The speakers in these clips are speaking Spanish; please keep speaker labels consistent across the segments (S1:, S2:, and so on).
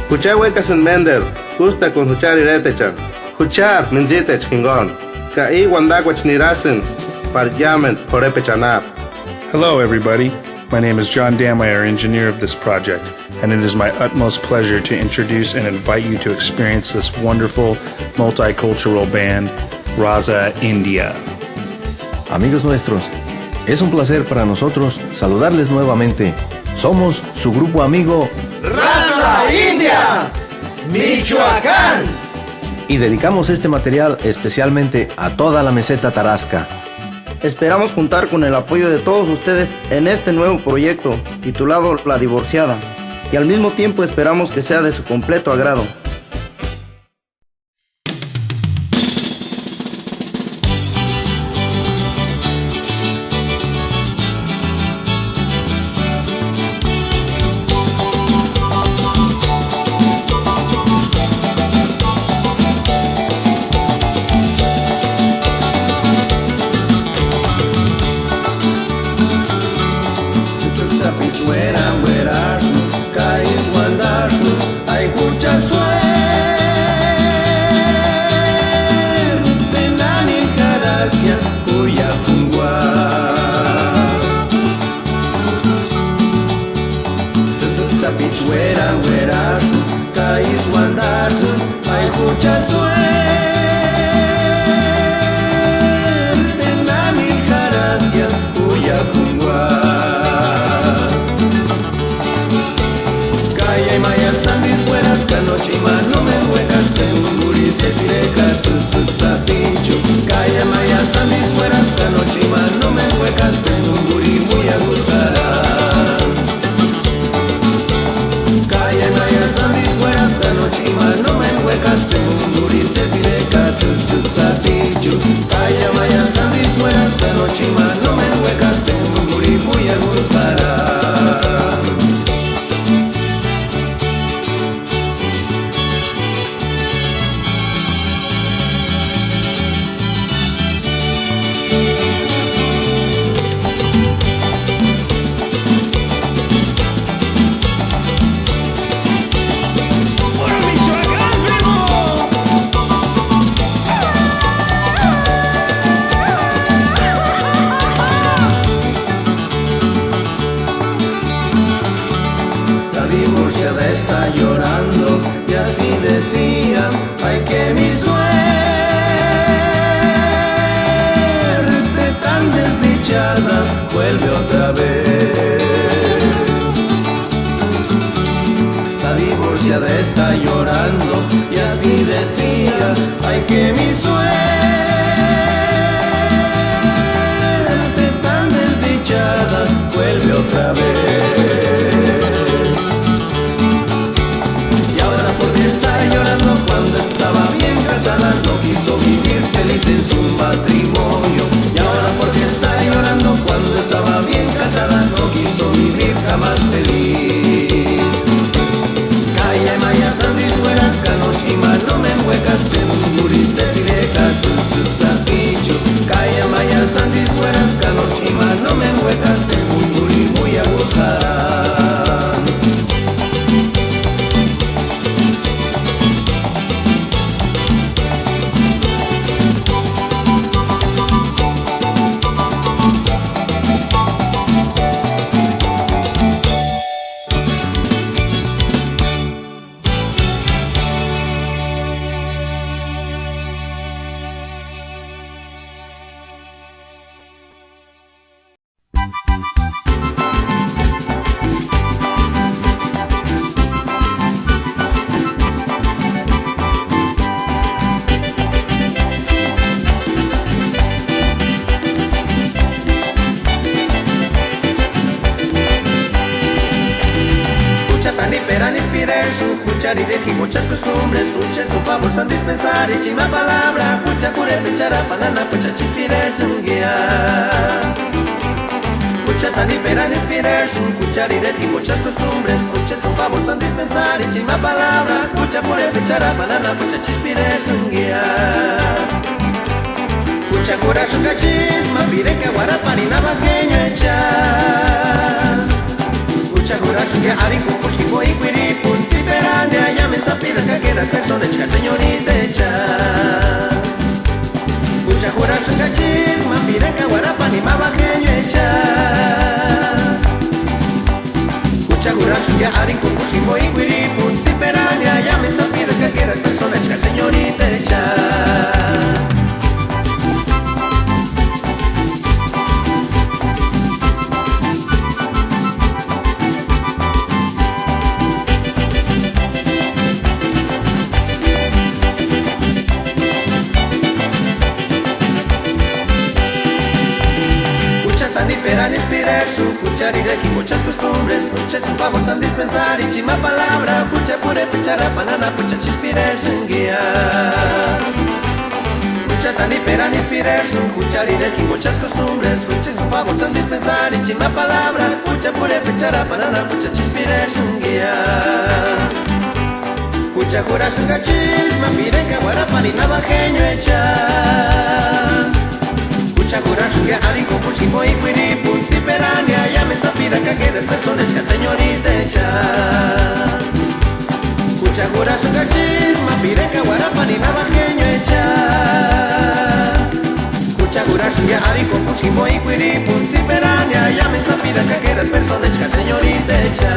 S1: Hucha huecas en Mender, justa con huchar iretechan. Huchar minzitech hingon. Kai wandakwach nirasen, paryamen porepechanap.
S2: Hello, everybody. My name is John Dameyer, engineer of this project, and it is my utmost pleasure to introduce and invite you to experience this wonderful multicultural band, Raza India.
S3: Amigos nuestros, es un placer para nosotros saludarles nuevamente. Somos su grupo amigo
S4: Raza India, Michoacán.
S3: Y dedicamos este material especialmente a toda la meseta tarasca.
S5: Esperamos contar con el apoyo de todos ustedes en este nuevo proyecto titulado La Divorciada, y al mismo tiempo esperamos que sea de su completo agrado.
S4: Muchas costumbres, ucha en su favor san dispensar y chima palabra, ucha cure pechara panana, pucha chispire sun guía. Ucha tan hiperan inspirar sun cuchar y muchas costumbres, ucha en su favor san dispensar y chima palabra, ucha cure pechara panana, pucha chispire sun guía. Ucha cura su cachisma, pide que guara parina bajeño echa. Ucha cura su que arico, puchipo y quiripun, si perande allá. sapira que era persona chica señorita cha. Pucha jura su cachisma, pirenca guarapa ni mabajeño echa. Pucha jura su ya arin kukushimo y guiripun si perania ya me sapira que era persona chica señorita cha. Esperan inspirar su cuchar y regir muchas costumbres. Pucha su favor san dispensar y chima palabra. Pucha pure pichara banana, pucha chispire sun guía. Pucha tan esperan inspirar su cuchar y regir muchas costumbres. Pucha su favor san dispensar y chima palabra. Pucha pure pichara banana, pucha chispire sun guía. Pucha jura su cachisma, piden que guarapa ni navajeño echa. Pucha jura su ya arin kukushimo y guiripun si perania ya me sapira que era persona chica señorita cha. Pucha jura su cachisma, piden que guarapa ni navajeño echa. Pucha jura su ya arin kukushimo y guiripun si perania ya me sapira que era persona chica señorita cha.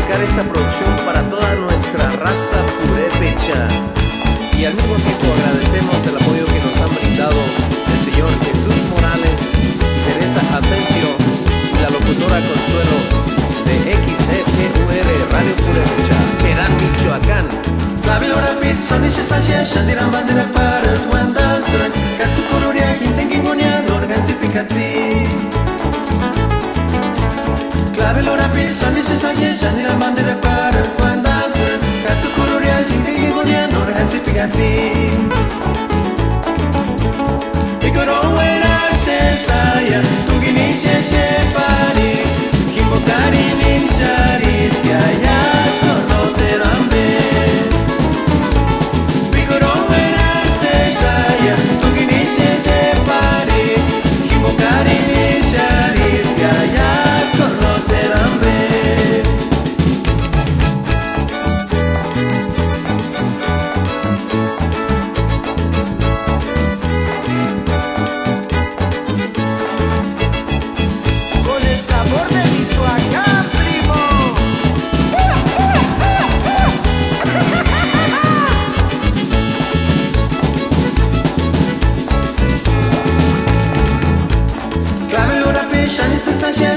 S6: dedicar esta producción para toda nuestra raza purépecha. Y al mismo tiempo agradecemos el apoyo que nos han brindado el señor Jesús Morales, Teresa Asensio y la locutora Consuelo de XFUR Radio Purépecha, Terán, Michoacán.
S4: Clavilora pizza dice sasia shandiran bandera para tuandas kran katu koloria hintengi ngonia norganzi pikatsi. Clavilora pizza dice sasia shandiran bandera para tuandas kran katu koloria hintengi ngonia norganzi pikatsi. Ikoro era sesaya tugini sheshe pari kimbokari ninjaris kayas konoterambe.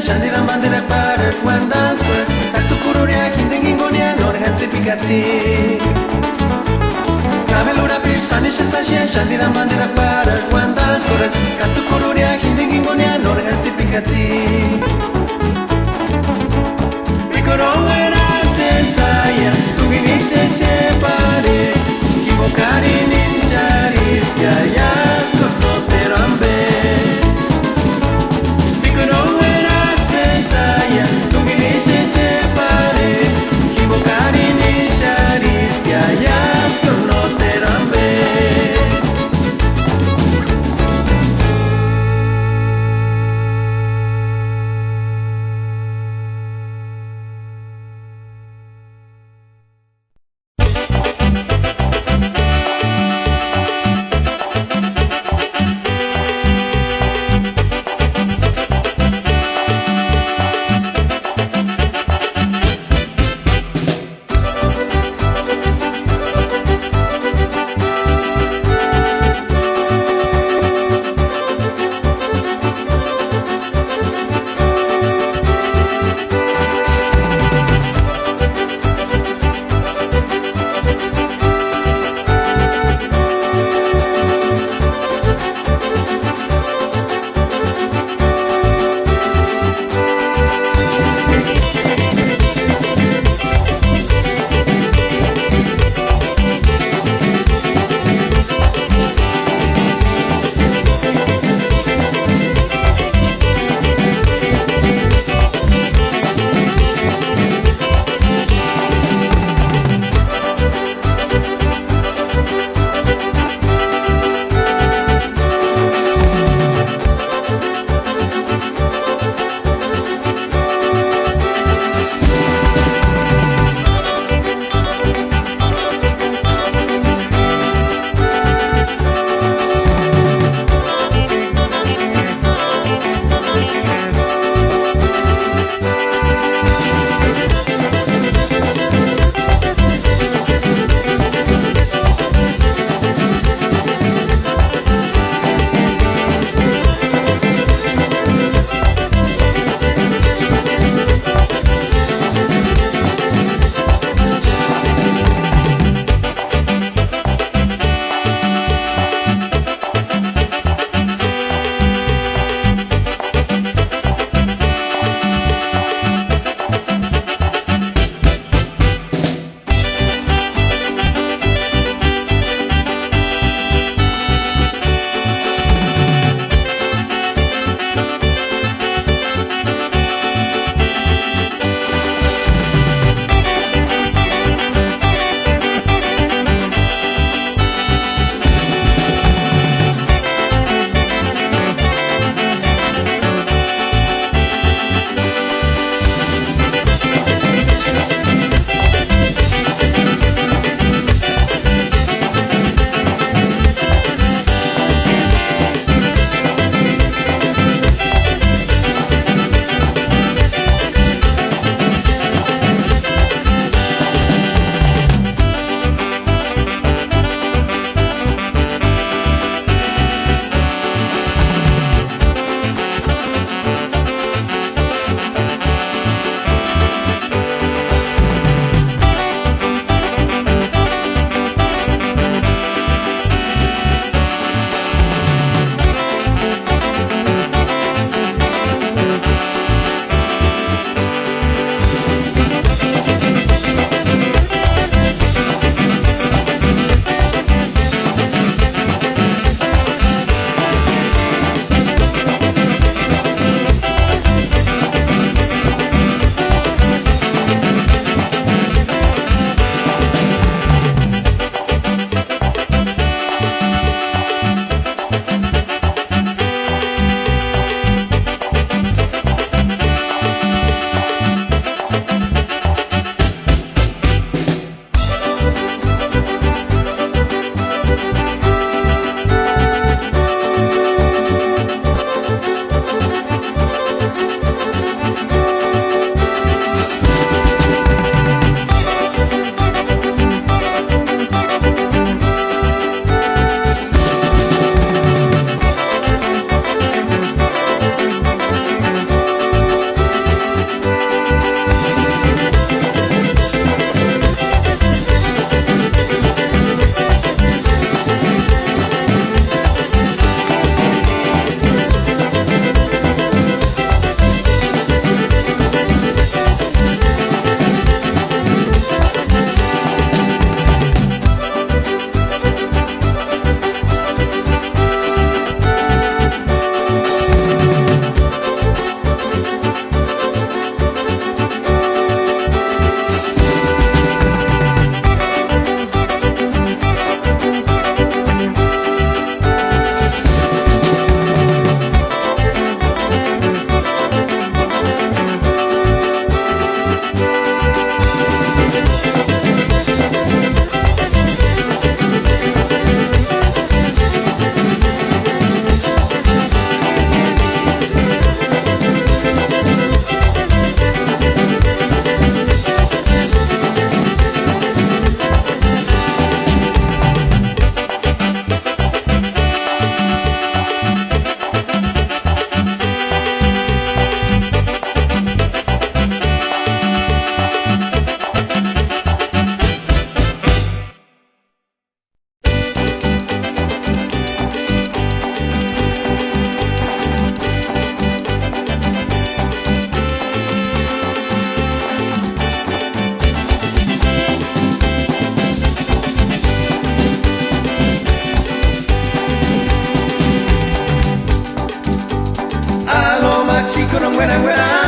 S4: Shandiran bandera para tuandas kran katu koloria hintengi ngonia norganzi pikatsi. Clavilora pizza dice sasia shandiran bandera para tuandas kran katu koloria hintengi ngonia norganzi pikatsi. Ikoro era sesaya tugini sheshe pare kimbokari ninjaris kayas konoterambe.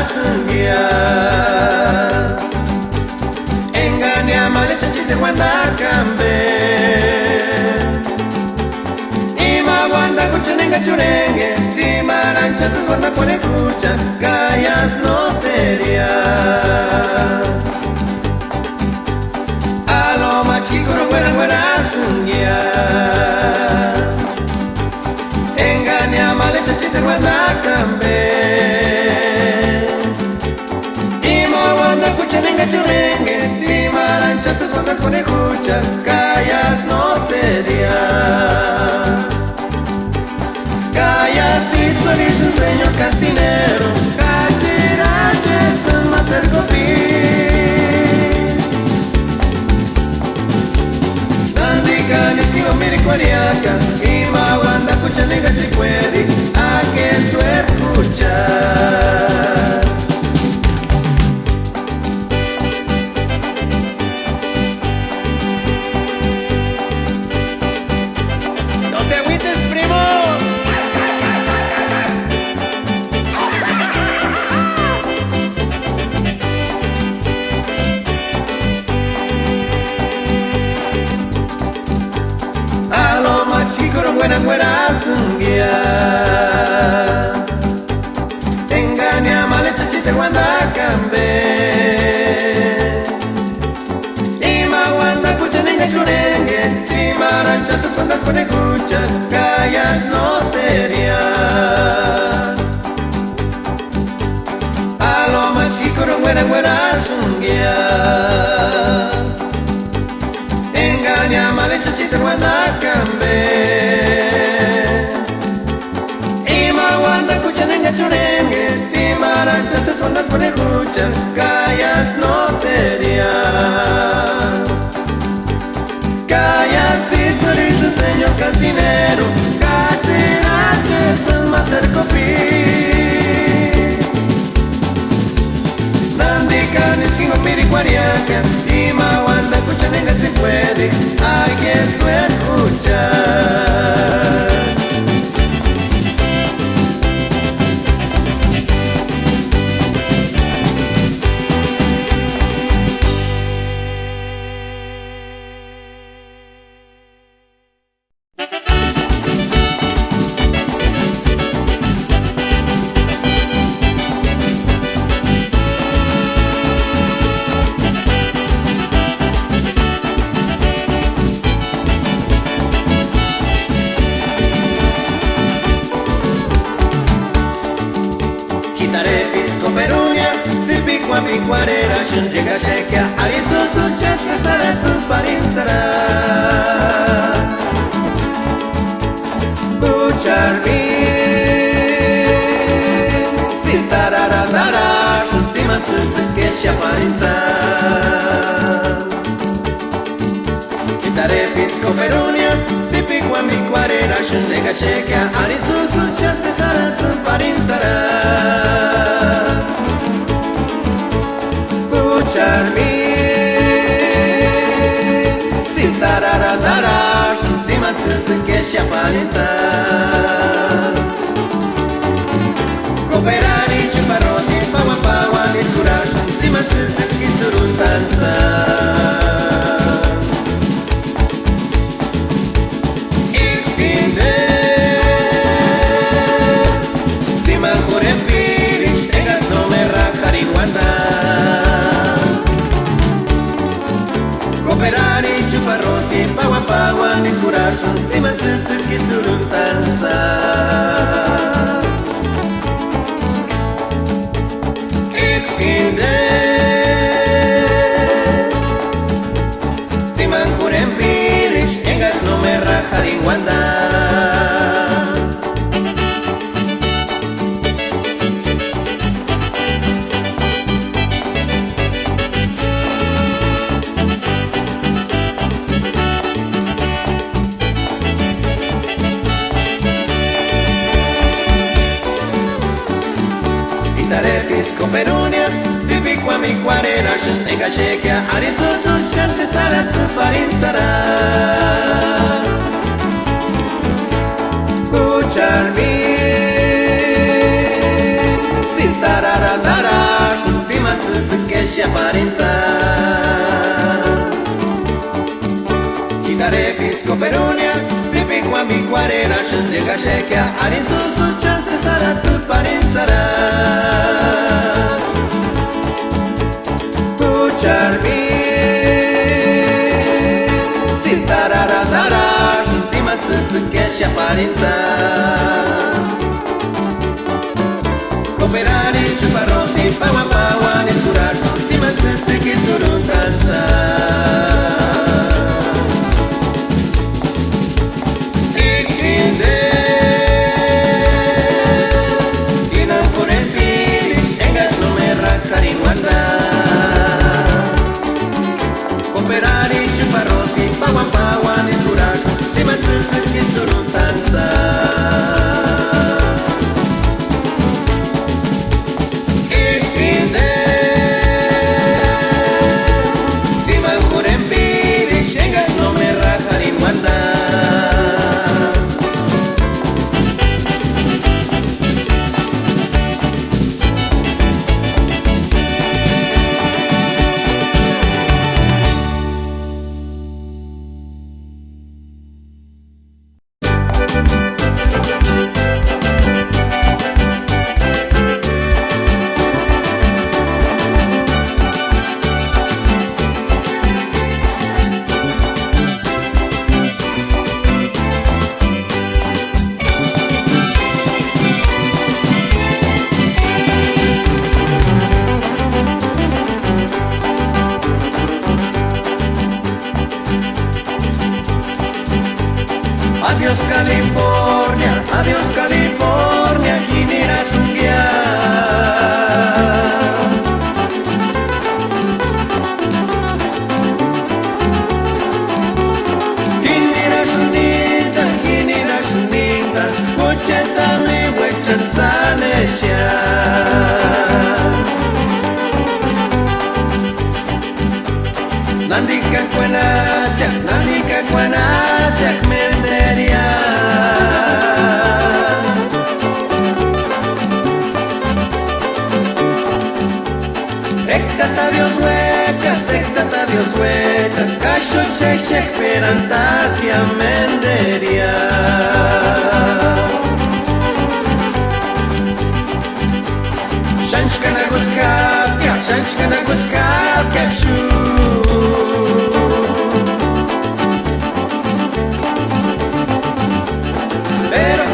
S4: sungia engania male chanchite wanda kambe ima wanda kuchenenga churenge zimarancha wanda kone kucha kayas noteria alo machikoro buena sungia engania male chanchite wanda kambe kuchenenga churenge zimarancha wanda kone kucha kayas noteria kayas hizo un sueño cantinero kazirache tsun mater kopi nandika nisio miri kwariaka ima wanda kuchenenga chikweri ake suer kucha buena sungia engania male chachite wanda kambe ima wanda kuchenenga churenge zimarancha wanda kone kucha kayas noteria alo machikoro buena sungia engania male chachite wanda kambe churenge zimarancha wanda kone kucha kayas noteria kayas hizo un sueño cantinero kazirache tsun mater kopi nandika niskingo miri kwariaka ima wanda kuchenenga chikweri ake suer kucha Piquarera shun llega chequea Aritzu zutxe zezaratzun parintzara Butxarmin Zintarara shun zimatzun zikexia parintza Kitare pizko perunia Zipikuan piquarera shun llega chequea Aritzu zutxe zezaratzun parintzara Charmin Zintarara Zimatzun zikexia parinza Kooperari chuparrosi Pawa nisurash Zimatzun zikizuruntanza Ixinde Ziman kurempirish Tengas no me rajariguanda Kooperari chuparrosi Pawa nisurash Zimatzun zikizuruntanza Ixinde Ziman kurempirish Tengas no me rajariguanda Pisco perunia, zipikua mikuarena shun ega shekea aritzuzun shanse saratzu parintzara Kucharmin, zintarara que se aparenza. Kitare pisco perunia, si pico a mi cuarera, llega chequea, arin su chance sara su parenzara. Pucharbi, si tarara, encima que se aparenza. Cooperare, chuparrosi, pawa, nesurar, encima que surun danza. Adiós California, ¿quién irá a sunguear? ¿Quién irá a sunita, Cocheta mi huechan sanesha. Nandika kuanatiak menderia. Ektata Dios huecas, cacho chechek perantakia menderia. Shanshkana gutskapia shu. Pero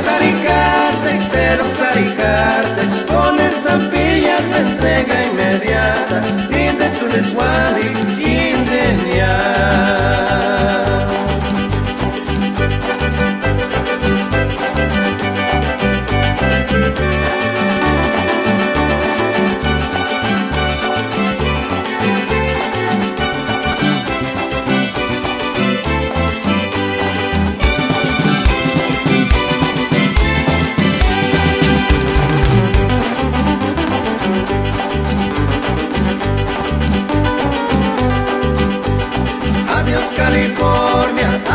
S4: Xaricartex, con estampillas de entrega inmediata, Index un Swadi, Indenia.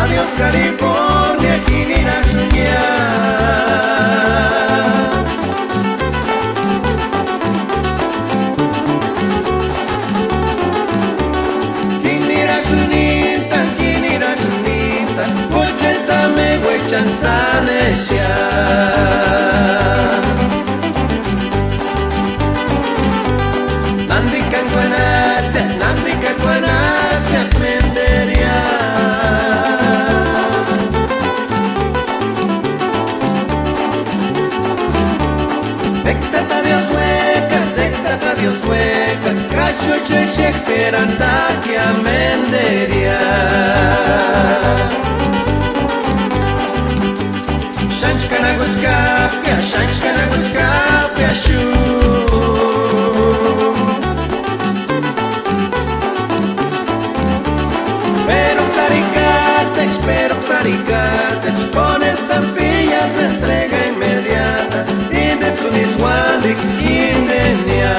S4: Adiós California, ¿quién irá a soñar? ¿Quién irá a sunita, Cocheta me huechan sanesha. Nandika kuanatiak menderia. Dios huecas, cacho chechek perantakia menderia. Shanshkana gutskapia shu. Pero Xaricartex, con estampillas de entrega inmediata, Index un Iswandik, Indenia.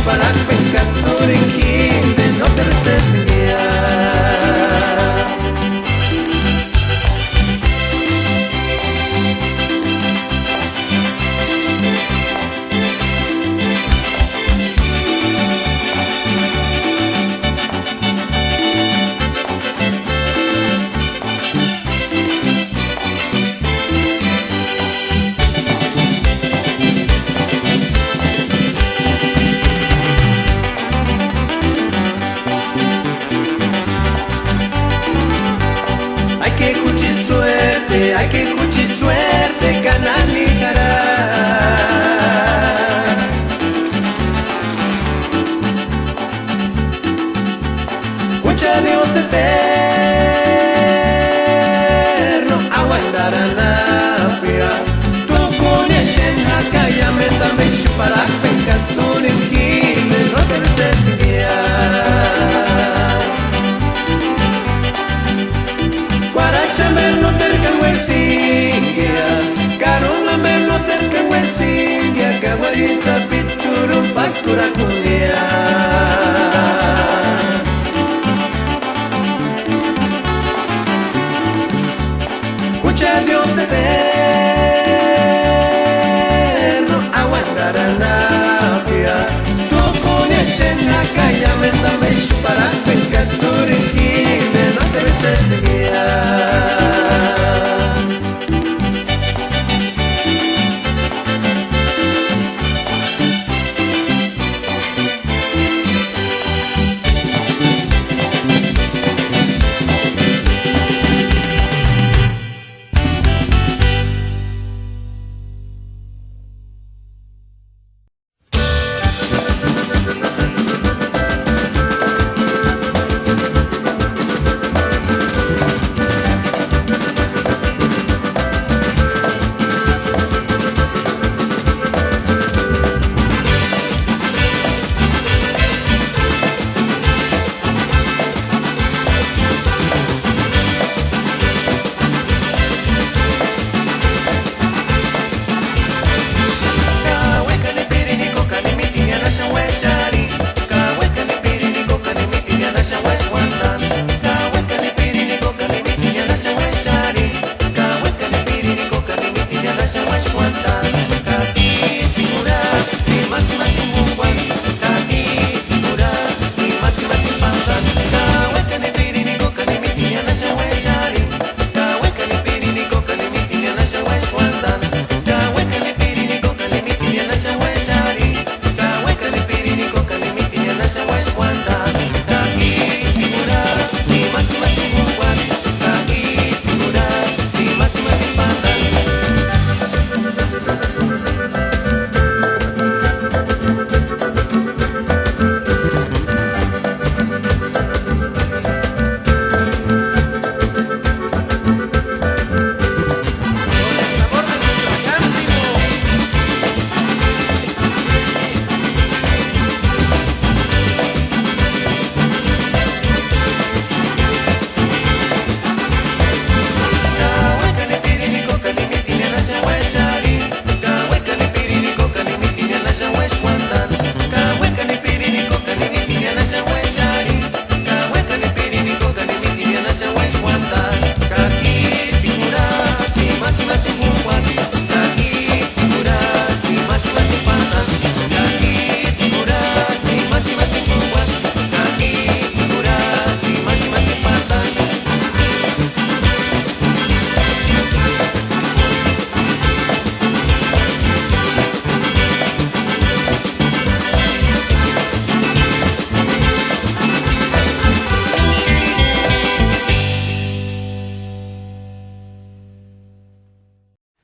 S4: para pecador en quien no te resesguía. Hay que cuchi suerte, canalijará. Cucha Dios eterno, aguantará napia. Tu conexión acá ya me dame para pecador en quien no te resesguía. Guarachame no terca huesingia, carona me no terca huesingia, caguariza pituru pascura cunia. Escucha Dios eterno, aguantará napia. Tu conexión acá ya me dame para pecador en quien no te resesguía.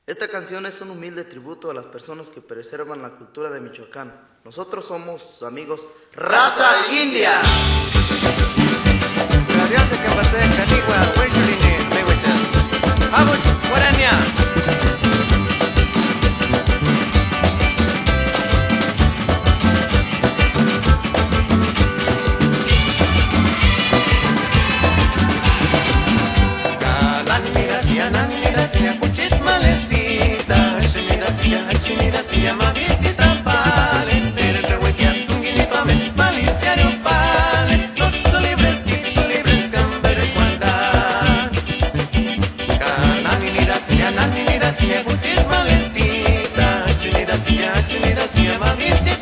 S5: Esta canción es un humilde tributo a las personas que preservan la cultura de Michoacán. Nosotros somos sus amigos Raza India.
S4: Mira, si llama visita pale, pero te voy a tungi ni pa chunira, si me putis malecita, chunira, si me mamicita.